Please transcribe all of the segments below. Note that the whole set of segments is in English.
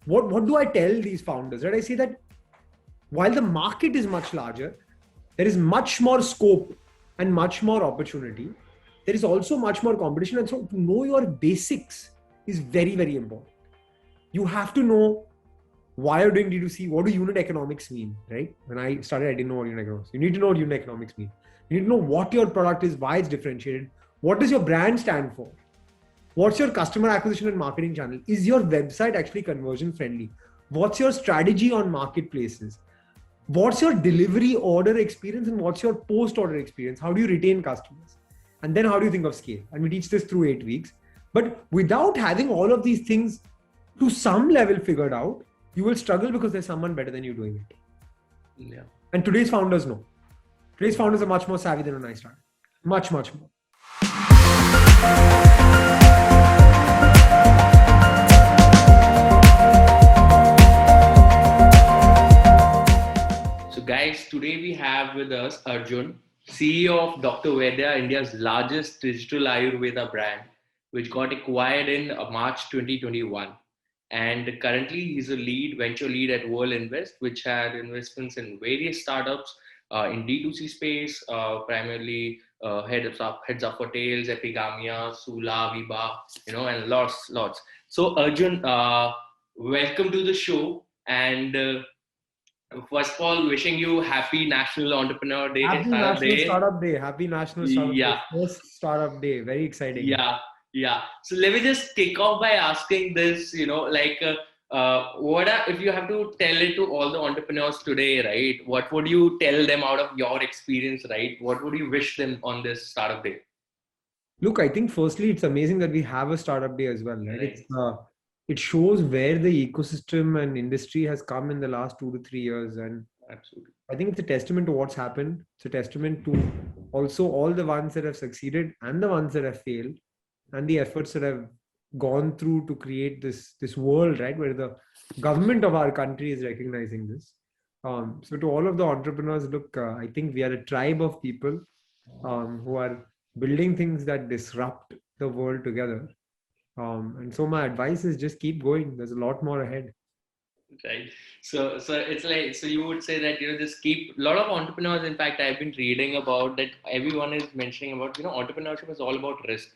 what do I tell these founders? Right? I say that while the market is much larger, there is much more scope and much more opportunity. There is also much more competition. And so to know your basics is very, very important. You have to know why you're doing D2C. What do unit economics mean, right? When I started, I didn't know what unit economics. You need to know what unit economics mean. You need to know what your product is, why it's differentiated. What does your brand stand for? What's your customer acquisition and marketing channel? Is your website actually conversion friendly? What's your strategy on marketplaces? What's your delivery order experience and what's your post order experience? How do you retain customers? And then how do you think of scale? And we teach this through 8 weeks. But without having all of these things to some level figured out, you will struggle because there's someone better than you doing it. Yeah. And today's founders know. Today's founders are much more savvy than when I started. Much, much more. So guys, today we have with us Arjun, CEO of Dr Vaidya, India's largest digital Ayurveda brand, which got acquired in March 2021. And currently he's a venture lead at Verlinvest, which had investments in various startups in D2C space, primarily heads up for Tails, Epigamia, Sula, Viva, and lots. So Arjun, welcome to the show. And first of all, wishing you happy National Entrepreneur Day. Happy National Startup Day. Happy National Startup Day. First Startup Day. Very exciting. Yeah. So let me just kick off by asking this, if you have to tell it to all the entrepreneurs today, right? What would you tell them out of your experience, right? What would you wish them on this Startup Day? Look, I think firstly, it's amazing that we have a Startup Day as well, right? It shows where the ecosystem and industry has come in the last 2 to 3 years. And absolutely, I think it's a testament to what's happened. It's a testament to also all the ones that have succeeded and the ones that have failed and the efforts that have gone through to create this world, right? Where the government of our country is recognizing this. So to all of the entrepreneurs, look, I think we are a tribe of people who are building things that disrupt the world together. And so my advice is just keep going. There's a lot more ahead. Right. So it's like, so you would say that, just keep, a lot of entrepreneurs, in fact, I've been reading about that, everyone is mentioning about, entrepreneurship is all about risk.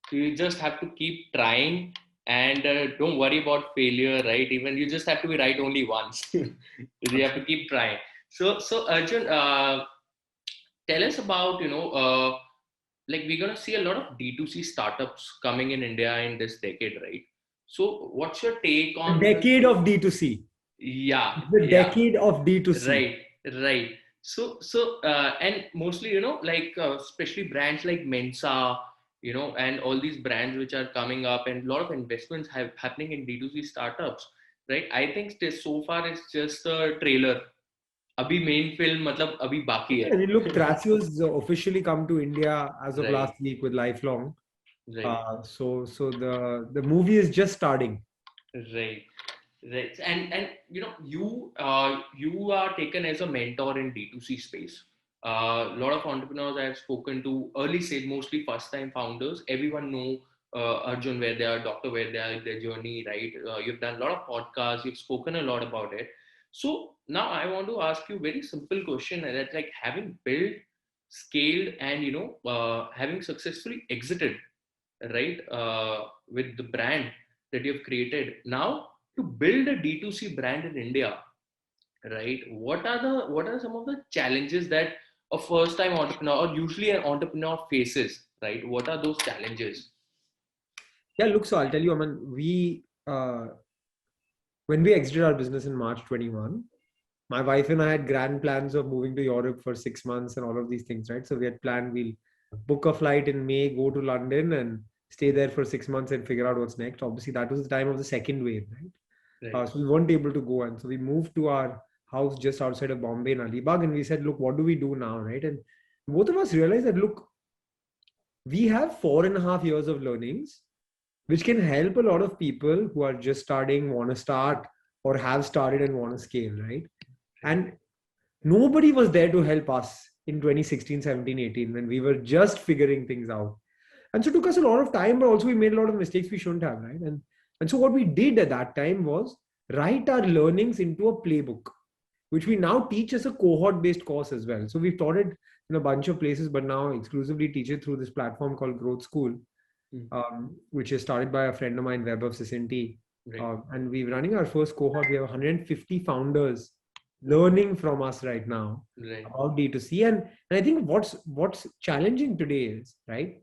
So you just have to keep trying and don't worry about failure, right? Even you just have to be right only once. You have to keep trying. So Arjun, tell us about, like we're going to see a lot of D2C startups coming in India in this decade, right? So what's your take on the decade of D2C? Yeah. The decade of D2C. Right. So, and mostly, especially brands like Mensa, and all these brands which are coming up and a lot of investments happening in D2C startups, right? I think so far it's just a trailer. Abhi main film, matlab abhi baki hai. I mean, look, Thrasio's officially come to India as of last week with Lifelong. Right. So the movie is just starting. Right. And you are taken as a mentor in D2C space. A lot of entrepreneurs I have spoken to, early stage, mostly first time founders, everyone know Arjun Vaidya, Dr. Vaidya, their journey, right? You've done a lot of podcasts, you've spoken a lot about it. So now I want to ask you a very simple question, that like, having built, scaled, and having successfully exited, right, with the brand that you've created, now to build a D2C brand in India, right? What are some of the challenges that a first time entrepreneur, or usually an entrepreneur, faces, right? What are those challenges? Yeah, look, so I'll tell you, Aman, when we exited our business in March 21, my wife and I had grand plans of moving to Europe for 6 months and all of these things, right? So we had planned, we'll book a flight in May, go to London and stay there for 6 months and figure out what's next. Obviously, that was the time of the second wave, right? So we weren't able to go. And so we moved to our house just outside of Bombay in Alibag. And we said, look, what do we do now, right? And both of us realized that, look, we have 4.5 years of learnings, which can help a lot of people who are just starting, want to start, or have started and want to scale, right? And nobody was there to help us in 2016, 17, 18, when we were just figuring things out. And so it took us a lot of time, but also we made a lot of mistakes we shouldn't have, right? And so what we did at that time was write our learnings into a playbook, which we now teach as a cohort-based course as well. So we've taught it in a bunch of places, but now exclusively teach it through this platform called Growth School, which is started by a friend of mine, Web of Cicinti. Right. And we're running our first cohort. We have 150 founders learning from us right now about D2C. And I think what's challenging today is, right,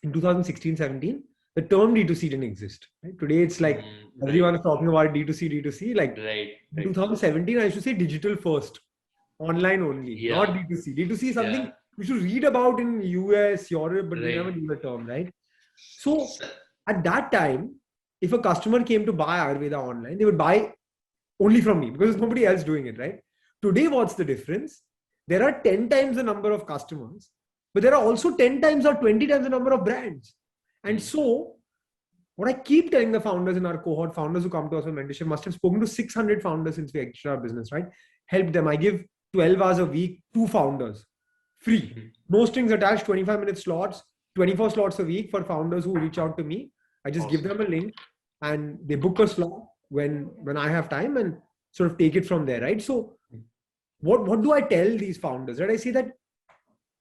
in 2016, 17, the term D2C didn't exist. Right? Today, it's like everyone is talking about D2C. Like in 2017, I should say digital first, online only, not D2C. D2C is something we should read about in US, Europe, but we never knew the term, right? So at that time, if a customer came to buy Ayurveda online, they would buy only from me because there's nobody else doing it, right? Today, what's the difference? There are 10 times the number of customers, but there are also 10 times or 20 times the number of brands. And so what I keep telling the founders in our cohort, founders who come to us for mentorship, must have spoken to 600 founders since we exited our business, right? Help them. I give 12 hours a week to founders, free. No strings attached, 25-minute slots, 24 slots a week for founders who reach out to me. I just give them a link and they book a slot when I have time and sort of take it from there, right? So what do I tell these founders, right? I say that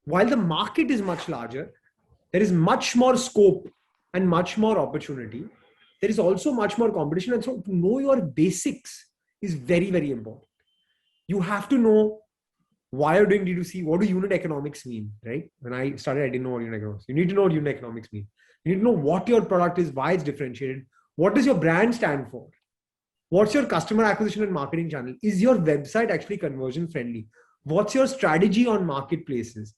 while the market is much larger, there is much more scope and much more opportunity. There is also much more competition. And so to know your basics is very, very important. You have to know why you're doing D2C. What do unit economics mean, right? When I started, I didn't know what unit economics. You need to know what unit economics mean. You need to know what your product is, why it's differentiated. What does your brand stand for? What's your customer acquisition and marketing channel? Is your website actually conversion friendly? What's your strategy on marketplaces?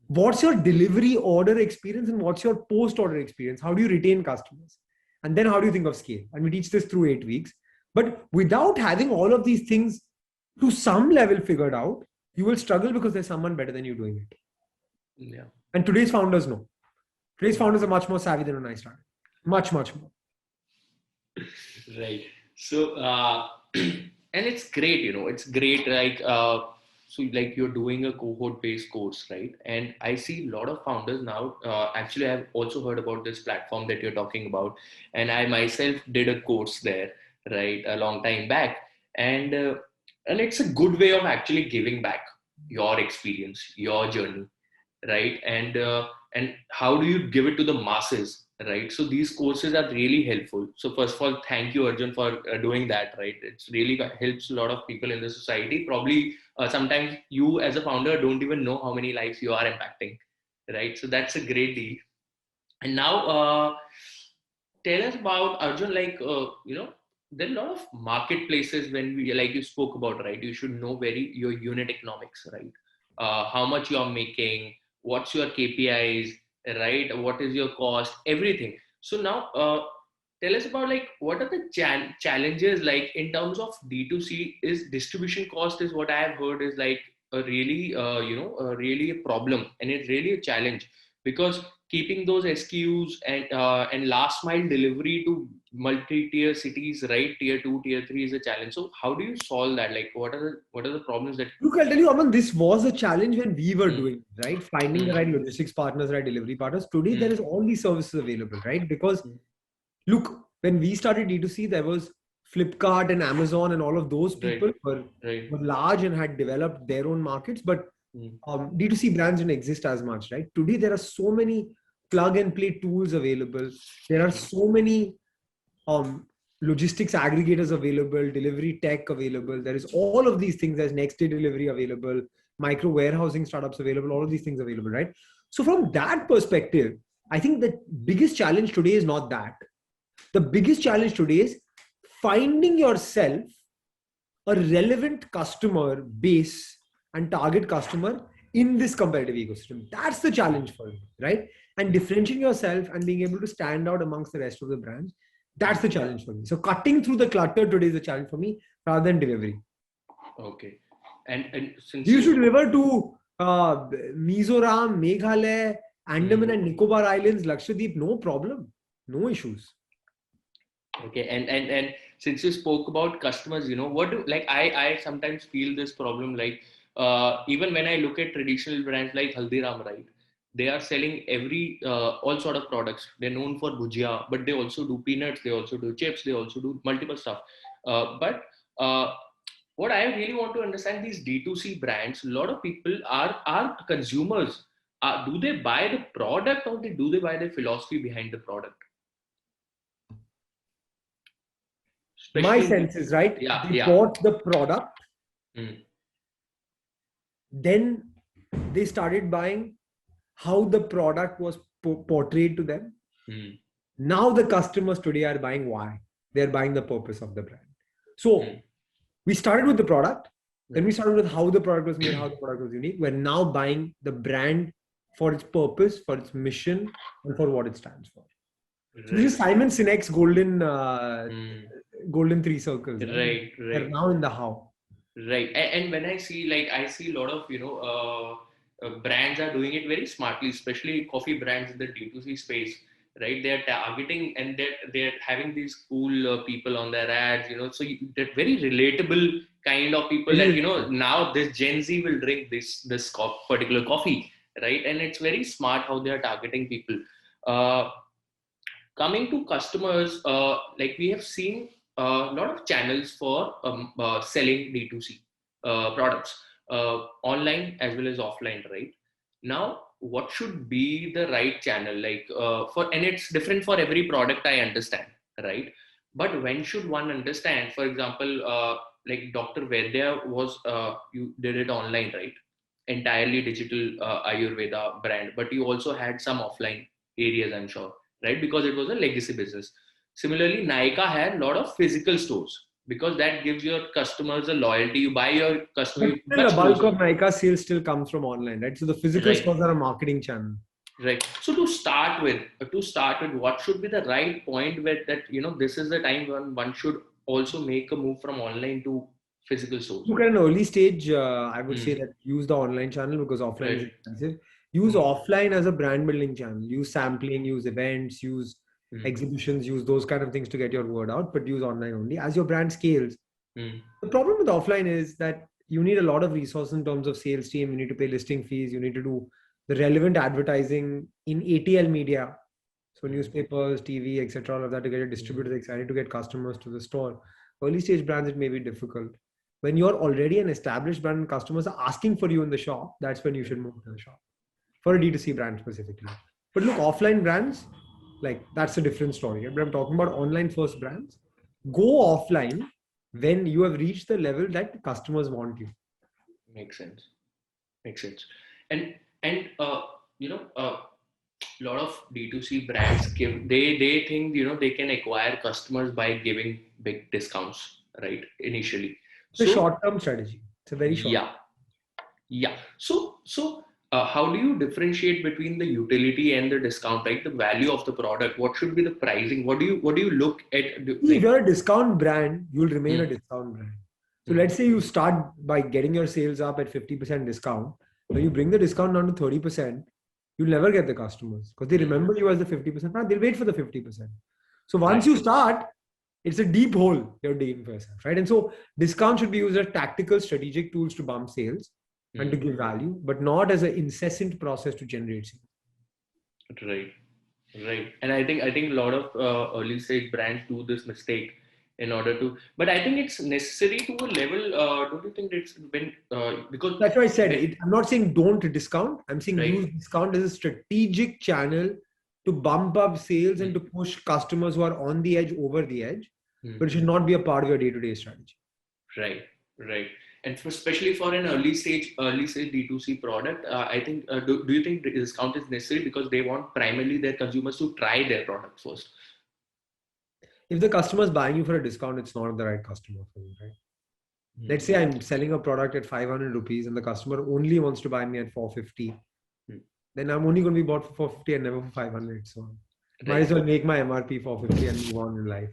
What's your delivery order experience and what's your post-order experience? How do you retain customers? And then how do you think of scale? And we teach this through 8 weeks. But without having all of these things to some level figured out, you will struggle because there's someone better than you doing it. Yeah. And today's founders know. Today's founders are much more savvy than when I started. Much, much more. Right. So, and it's great, it's great. Like, so like you're doing a cohort-based course, right? And I see a lot of founders now. Actually, I've also heard about this platform that you're talking about, and I myself did a course there, right, a long time back, and it's a good way of actually giving back your experience, your journey, right? And how do you give it to the masses, right? So these courses are really helpful. So first of all, thank you, Arjun, for doing that, right? It's really helps a lot of people in the society. Probably sometimes you as a founder don't even know how many lives you are impacting, right? So that's a great deal. And now tell us about, Arjun, like there are a lot of marketplaces when we, like you spoke about, right? You should know your unit economics, right? How much you are making, what's your KPIs, right? What is your cost, everything. So now tell us about, like, what are the challenges, like in terms of D2C. Is distribution cost is what I have heard is like a really really a problem, and it's really a challenge, because keeping those SKUs and last mile delivery to multi-tier cities, right? Tier 2, tier 3 is a challenge. So how do you solve that? Like, what are the problems that? Look, I'll tell you, Aman, this was a challenge when we were doing, right? Finding the right logistics partners, right delivery partners. Today, there is all these services available, right? Because look, when we started D2C, there was Flipkart and Amazon, and all of those people were large and had developed their own markets, but D2C brands didn't exist as much, right? Today, there are so many plug and play tools available. There are so many logistics aggregators available, delivery tech available. There is all of these things. There's next day delivery available, micro warehousing startups available, all of these things available, right? So from that perspective, I think the biggest challenge today is not that. The biggest challenge today is finding yourself a relevant customer base and target customer in this competitive ecosystem. That's the challenge for you, right? And differentiating yourself and being able to stand out amongst the rest of the brands. That's the challenge for me. So cutting through the clutter today is a challenge for me rather than delivery. Okay. And since you should deliver to Mizoram, Meghalaya, Andaman and Nicobar Islands, Lakshadweep, no problem. No issues. Okay. And since you spoke about customers, what do, like, I sometimes feel this problem, like even when I look at traditional brands like Haldiram, right? They are selling all sort of products. They're known for bhujia, but they also do peanuts, they also do chips, they also do multiple stuff. But what I really want to understand, these D2C brands, a lot of people are consumers. Do they buy the product, or do they buy the philosophy behind the product? My Especially in sense is, right, yeah, they yeah. bought the product, Mm, then they started buying how the product was portrayed to them. mm, Now the customers today are buying why. They're buying the purpose of the brand. So mm, we started with the product, then we mm. started with how the product was made, how the product was unique. We're now buying the brand for its purpose, for its mission, and for what it stands for. So this Right. is Simon Sinek's Mm. golden three circles, right? Right, They're right. now in the how. Right. And when I see, like, I see a lot of, brands are doing it very smartly, especially coffee brands in the D2C space, right? They're targeting, and they're having these cool people on their ads, so they're very relatable kind of people that, now this Gen Z will drink this particular coffee, right? And it's very smart how they are targeting people. Uh, Coming to customers, like we have seen a lot of channels for selling D2C products, online as well as offline, right? Now, what should be the right channel? Like, and it's different for every product, I understand, right? But when should one understand? For example, like Dr. Vaidya you did it online, right? Entirely digital Ayurveda brand, but you also had some offline areas, I'm sure, right? Because it was a legacy business. Similarly, Nykaa had a lot of physical stores because that gives your customers a loyalty. You buy your customer But still, a much bulk closer, of Nykaa sales still comes from online, right? So the physical right? stores are a marketing channel. Right. So to start with, what should be the right point where that this is the time when one should also make a move from online to physical stores. Look at an early stage, I would say Mm. that use the online channel because offline is Right. expensive. Use Mm. offline as a brand building channel. Use sampling, use events, use Mm. exhibitions, use those kind of things to get your word out, but use online only. As your brand scales, Mm. the problem with offline is that you need a lot of resources in terms of sales team. You need to pay listing fees. You need to do the relevant advertising in ATL media. So Mm. newspapers, TV, etc., all of that to get your Mm. distributors excited to get customers to the store. Early stage brands, it may be difficult. When you're already an established brand and customers are asking for you in the shop, that's when you should move to the shop for a D2C brand specifically. But look, offline brands, like that's a different story. But I'm talking about online first brands. Go offline when you have reached the level that customers want you. Makes sense. Makes sense. And lot of D2C brands they think they can acquire customers by giving big discounts, right? Initially. It's a So short-term strategy. It's a very short. yeah, yeah. So how do you differentiate between the utility and the discount, like the value of the product? What should be the pricing? What do you look at? If Like, you're a discount brand, you'll remain a mm, discount brand. So mm, let's say you start by getting your sales up at 50% discount. When you bring the discount down to 30%, you'll never get the customers because they mm, remember you as the 50%. Now they'll wait for the 50%. So once right. you start, it's a deep hole you're digging for yourself, right? And so discount should be used as tactical, strategic tools to bump sales and to Mm, give value, but not as an incessant process to generate sales. right. Right, and I think a lot of early stage brands do this mistake in order to, but I think it's necessary to a level. Don't you think it's when because That's why I said when, it. I'm not saying don't discount. I'm saying right? use discount as a strategic channel to bump up sales and Mm, to push customers who are on the edge over the edge, mm, but it should not be a part of your day-to-day strategy. right, right, and especially for an early stage D2C product, I think do you think the discount is necessary because they want primarily their consumers to try their product first? If the customer is buying you for a discount, it's not the right customer for you, right? Let's Mm, say I'm selling a product at 500 rupees and the customer only wants to buy me at 450. mm, Then I'm only going to be bought for 450 and never for 500. So might as right. well make my MRP 450 and move on in life.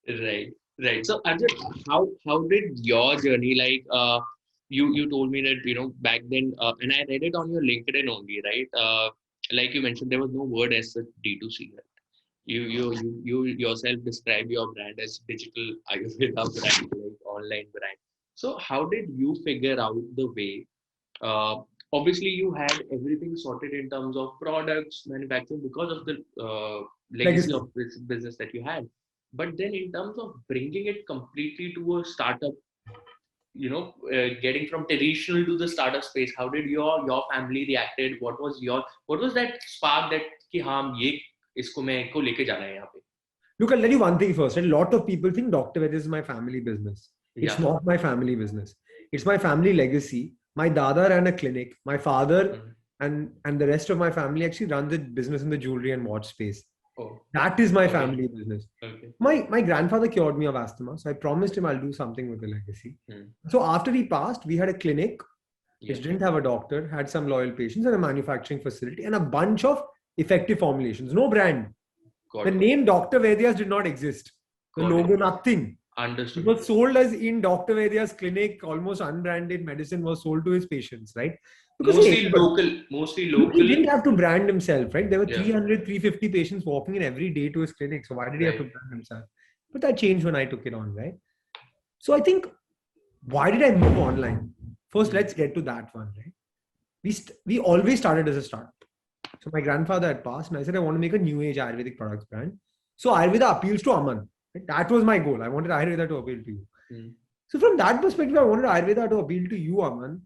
Right, right. So, Arjun, how did your journey, like, you told me that back then, and I read it on your LinkedIn only, right? Like you mentioned, there was no word as such D2C. Right? You yourself describe your brand as digital Ayurveda brand, like online brand. So, how did you figure out the way? Uh, Obviously, you had everything sorted in terms of products, manufacturing because of the legacy Legacy. of this business that you had. But then in terms of bringing it completely to a startup, getting from traditional to the startup space, how did your family reacted? What was that spark that कि हाँ ये इसको मैं को लेके जाना है यहाँ पे? Look, I'll tell you one thing first. A lot of people think Dr. Vaidya is my family business. It's Yeah. not my family business. It's my family legacy. My dada ran a clinic. My father and the rest of my family actually run the business in the jewelry and watch space. Oh. That is my family business. Okay. My grandfather cured me of asthma, so I promised him I'll do something with the legacy. So after he passed, we had a clinic which didn't have a doctor, had some loyal patients, and a manufacturing facility, and a bunch of effective formulations. No brand. The name Dr. Vaidya's did not exist. The logo, nothing. Understood. It was sold as in Dr. Vaidya's clinic, almost unbranded medicine was sold to his patients, right? Because mostly local. He didn't have to brand himself, right? There were 300, 350 patients walking in every day to his clinic. So why did he have to brand himself? But that changed when I took it on, right? So I think, why did I move online? First, let's get to that one, right? We always started as a startup. So my grandfather had passed and I said, I want to make a new age Ayurvedic products brand. So Ayurveda appeals to Aman. Right? That was my goal. I wanted Ayurveda to appeal to you. So from that perspective, I wanted Ayurveda to appeal to you, Aman.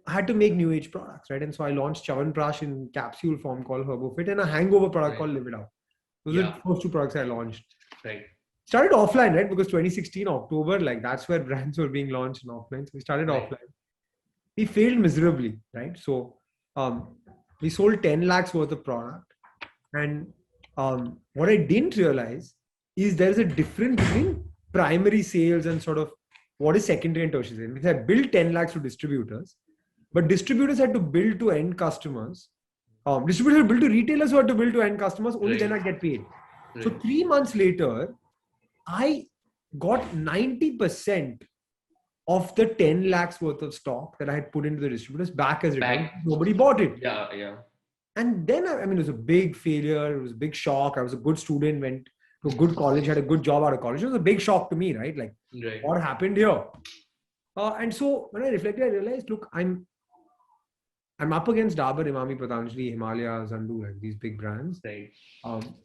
I had to make new age products, right? And so I launched Chawanprash in capsule form called HerboFit and a hangover product called Live It Out. Those are the first two products I launched. Right. Started offline, right? Because 2016 October, like that's where brands were being launched in offline. So we started offline. We failed miserably, right? So we sold 10 lakhs worth of product. And what I didn't realize is there's a difference between primary sales and sort of what is secondary and tertiary sales. Because I built 10 lakhs to distributors, but distributors had to build to end customers. Distributors had to build to retailers who had to build to end customers, only then I get paid. So 3 months later, I got 90% of the 10 lakhs worth of stock that I had put into the distributors back as return. Nobody bought it. Yeah. And then, I mean, it was a big failure. It was a big shock. I was a good student, went to a good college, had a good job out of college. It was a big shock to me, right? Like, what happened here? And so when I reflected, I realized, look, I'm up against Dabur, Imami, Patanjali, Himalaya, Zandu, like these big brands. Right.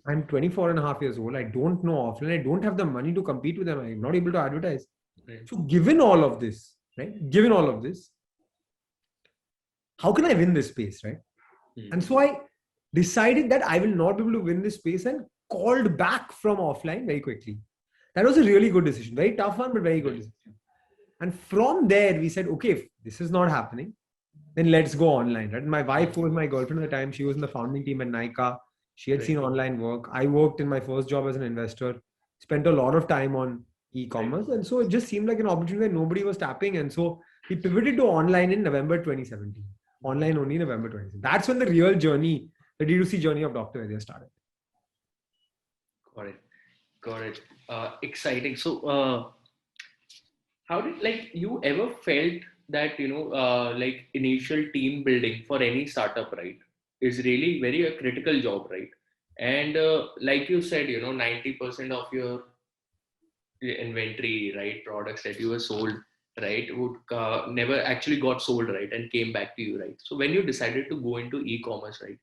I'm 24 and a half years old. I don't know offline. I don't have the money to compete with them. I'm not able to advertise. Right. So given all of this, right? Given all of this, how can I win this space, right? And so I decided that I will not be able to win this space and called back from offline very quickly. That was a really good decision. Very tough one, but very good decision. And from there, we said, okay, if this is not happening, then let's go online. Right? My wife was my girlfriend at the time. She was in the founding team at Nykaa. She had seen online work. I worked in my first job as an investor, spent a lot of time on e-commerce. And so it just seemed like an opportunity that nobody was tapping. And so we pivoted to online in November 2017. Online only November 2017. That's when the real journey, the D2C journey of Dr. Vaidya started. Got it. Exciting. So, how did you ever felt that initial team building for any startup, right, is really very a critical job, right? And like you said, 90% of your inventory, right, products that you were sold, right, would never actually got sold, right, and came back to you, right? So when you decided to go into e-commerce, right,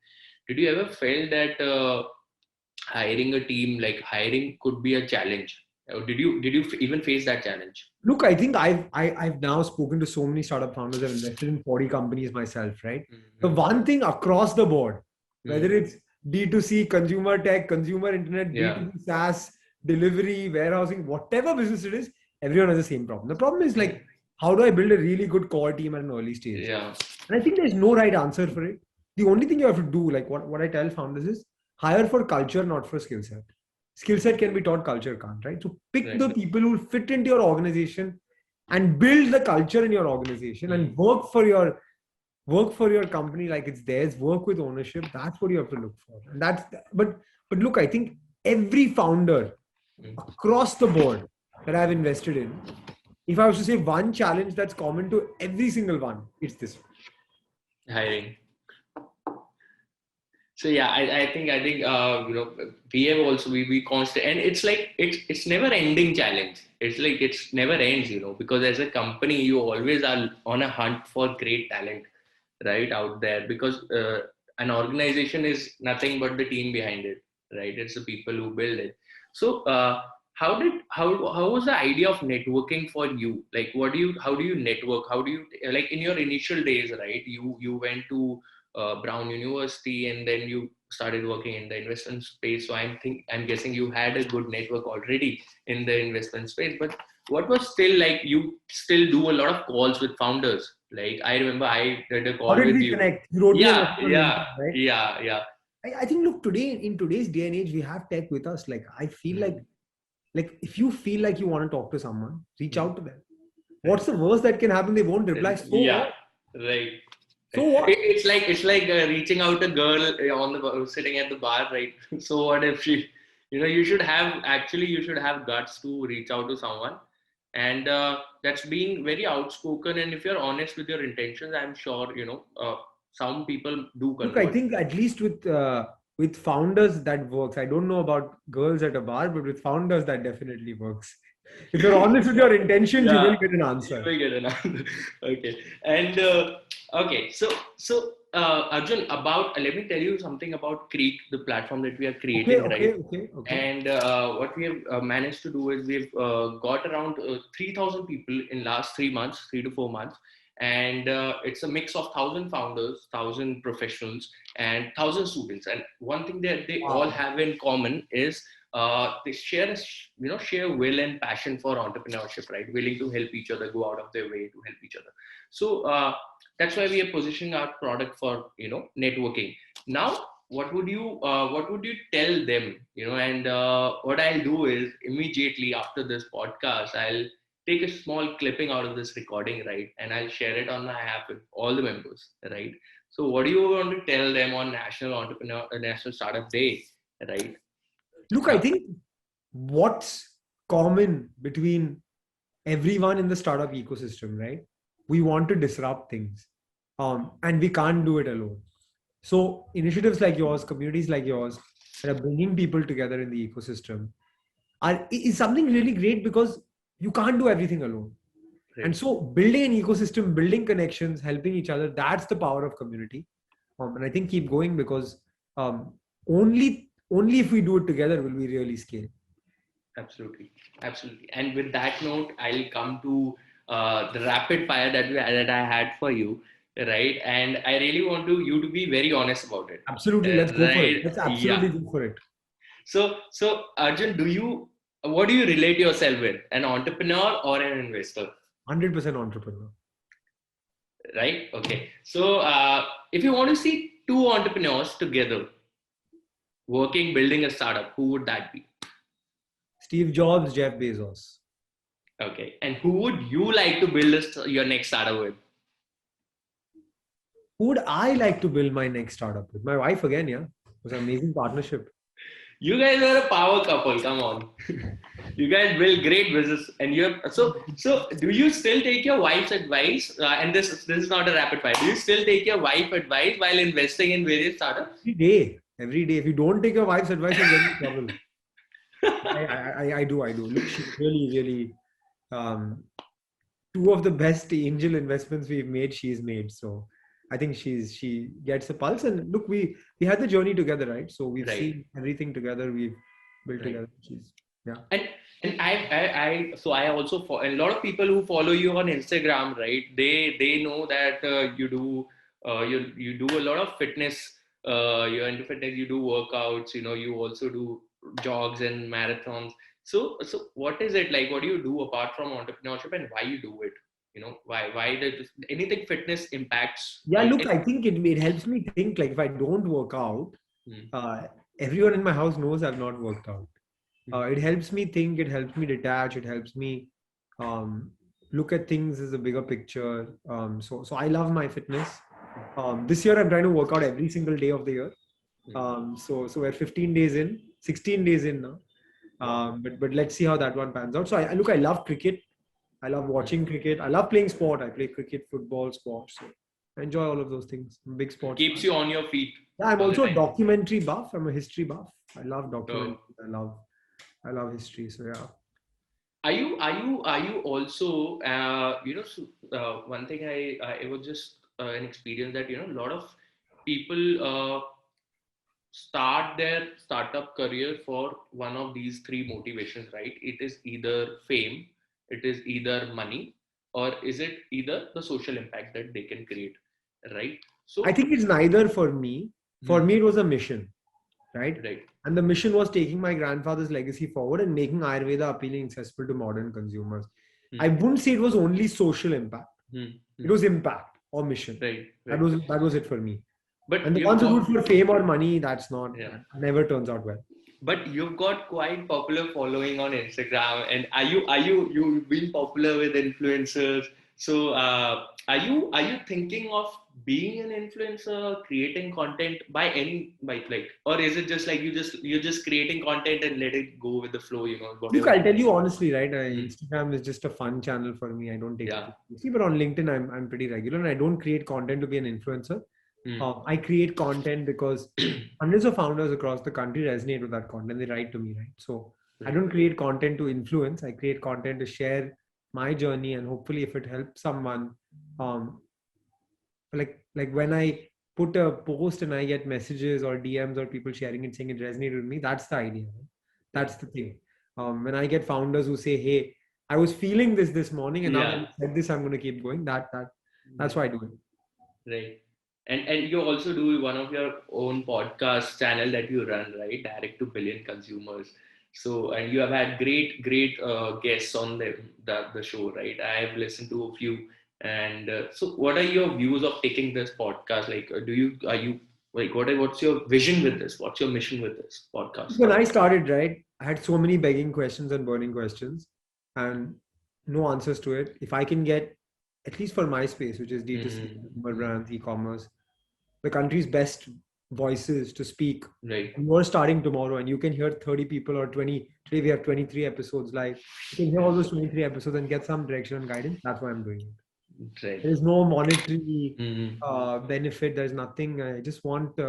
did you ever feel that hiring a team, like hiring could be a challenge? Or did you even face that challenge? Look, I think I've now spoken to so many startup founders. I've invested in 40 companies myself, right? The one thing across the board, whether it's D2C, consumer tech, consumer internet, B2B SaaS, delivery, warehousing, whatever business it is, everyone has the same problem. The problem is like, how do I build a really good core team at an early stage? Yeah. And I think there's no right answer for it. The only thing you have to do, like what I tell founders is, hire for culture, not for skill set. Skill set can be taught, culture can't, right? So pick the people who will fit into your organization and build the culture in your organization and work for your company like it's theirs, work with ownership. That's what you have to look for. And but look, I think every founder across the board that I've invested in, if I was to say one challenge that's common to every single one, it's this one. Hiring. So yeah, I think we have also we constant, and it's like it's never ending challenge. It's like it's never ends, because as a company you always are on a hunt for great talent, right, out there, because an organization is nothing but the team behind it, right? It's the people who build it. So how was the idea of networking for you? Like, how do you network? How do you, like, in your initial days, right? You went to Brown University, and then you started working in the investment space. So I'm guessing you had a good network already in the investment space. But what was still like, you still do a lot of calls with founders. Like, I remember I did a How call did with we you. connect? You wrote me a Yeah, message on yeah, LinkedIn, right? yeah. I think, look, in today's day and age, we have tech with us. Like, I feel like if you feel like you want to talk to someone, reach out to them. What's the worst that can happen? They won't reply. So Yeah, what? right. So what? It's like reaching out a girl on sitting at the bar, right? So what if she, you should have guts to reach out to someone, and that's being very outspoken. And if you're honest with your intentions, I'm sure some people do Look, I convert. think at least with founders that works. I don't know about girls at a bar, but with founders that definitely works. If you're honest with your intentions, you Yeah, will get an you answer. will get an answer. Okay, and okay, Arjun, about let me tell you something about Crete, the platform that we are Okay, creating, right? okay, okay, okay. And what we have managed to do is we've got around 3,000 people in last 3 months, 3 to 4 months, and it's a mix of 1,000 founders, 1,000 professionals, and 1,000 students. And one thing that they all Wow. have in common is they share will and passion for entrepreneurship, right? Willing to help each other, go out of their way to help each other. So that's why we are positioning our product for networking. Now, what would you tell them, and what I'll do is immediately after this podcast, I'll take a small clipping out of this recording, right, and I'll share it on my app with all the members, right? So what do you want to tell them on National Startup Day, right? Look, I think what's common between everyone in the startup ecosystem, right? We want to disrupt things, and we can't do it alone. So initiatives like yours, communities like yours, that are bringing people together in the ecosystem, is something really great because you can't do everything alone. And Right. so building an ecosystem, building connections, helping each other, that's the power of community. And I think keep going because um, only if we do it together will we really scale. Absolutely, absolutely. And with that note, I'll come to the rapid fire that I had for you, right? And I really want you to be very honest about it, Absolutely, let's go for it. right? Let's Yeah. absolutely go for it. So Arjun, what do you relate yourself with? An entrepreneur or an investor? 100% entrepreneur. Right? Okay. So if you want to see two entrepreneurs together working, building a startup, who would that be? Steve Jobs, Jeff Bezos. Okay. And who would you like to build your next startup with? Who would I like to build my next startup with? My wife again, yeah. It was an amazing partnership. You guys are a power couple. Come on. You guys build great business, and so. Do you still take your wife's advice? And this is not a rapid fire. Do you still take your wife's advice while investing in various startups? Every day. Every day. If you don't take your wife's advice, you'll get in trouble. I do. I do. Look, she's really, um, two of the best angel investments we've made, she's made. So I think she gets a pulse. And look, we had the journey together, right? So we've Right. seen everything together. We've built Right. together. She's yeah. And I also a lot of people who follow you on Instagram, right? They know that you do a lot of fitness. You're into fitness. You do workouts. You also do jogs and marathons. So what is it like? What do you do apart from entrepreneurship, and why you do it? Why does anything fitness impacts Yeah, on look, it? I think it helps me think like if I don't work out, Hmm. uh, everyone in my house knows I've not worked out. Hmm. It helps me think, it helps me detach, it helps me um, look at things as a bigger picture. So I love my fitness. This year I'm trying to work out every single day of the year. So we're 15 days in, 16 days in now. Wow. But let's see how that one pans out. So I love cricket. I love watching cricket. I love playing sport. I play cricket, football, squash. So I enjoy all of those things. I'm a big sports Keeps fan. you on your feet Yeah, I'm all the also a time. documentary buff. I'm a history buff. I love documentaries. So I love history. So yeah. are you also one thing I it was just an experience that a lot of people start their startup career for one of these three motivations, right? It is either fame, it is either money, or is it either the social impact that they can create, right? I So, think it's neither for me. For me, it was a mission, right? right. And the mission was taking my grandfather's legacy forward and making Ayurveda appealing and accessible to modern consumers. I wouldn't say it was only social impact. It was impact or mission. Right, That right. was it for me. But And the you've ones who do got, it for fame or money, that's not, yeah. never turns out well. But you've got quite popular following on Instagram, and you've been popular with influencers. So are you thinking of being an influencer, creating content by like, or is it just like you're just creating content and let it go with the flow, Look, whatever I'll tell comes? you honestly, right? Instagram is just a fun channel for me. I don't take it Yeah. seriously, but on LinkedIn, I'm pretty regular, and I don't create content to be an influencer. I create content because hundreds of founders across the country resonate with that content. They write to me, right? So I don't create content to influence. I create content to share my journey, and hopefully, if it helps someone, like when I put a post and I get messages or DMs or people sharing it saying it resonated with me, that's the idea. Right? That's the thing. When I get founders who say, "Hey, I was feeling this morning, and now that Yeah. you said this, I'm going to keep going." That's why I do it. Right. And you also do one of your own podcast channel that you run, right? Direct to billion consumers. So, and you have had great guests on the show, right? I have listened to a few. And so, what are your views of taking this podcast? Like, are you like, what's your vision with this? What's your mission with this podcast? When I started, right, I had so many begging questions and burning questions and no answers to it. If I can get, at least for my space, which is D2C, consumer brands, e-commerce, the country's best voices to speak. Right. And you're starting tomorrow and you can hear 30 people or 20. Today we have 23 episodes live. You can hear all those 23 episodes and get some direction and guidance. That's why I'm doing it. Right. There is no monetary benefit. There's nothing. I just want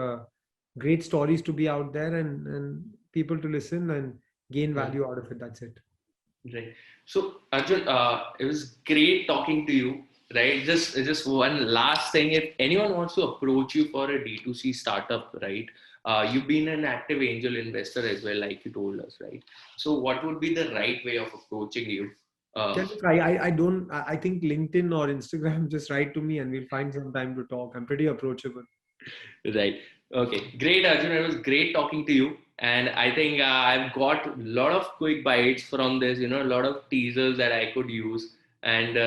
great stories to be out there and people to listen and gain value out of it. That's it. Right. So Arjun, it was great talking to you. Right. Just one last thing. If anyone wants to approach you for a D2C startup, right? You've been an active angel investor as well, like you told us, right? So what would be the right way of approaching you? I think LinkedIn or Instagram, just write to me and we'll find some time to talk. I'm pretty approachable. Right. Okay. Great, Arjun. It was great talking to you. And I think I've got a lot of quick bites from this, a lot of teasers that I could use. And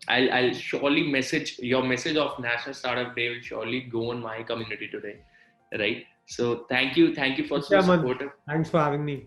I'll surely message your message of National Startup Day will surely go on my community today. Right. So thank you. Thank you for so supportive. Thanks for having me.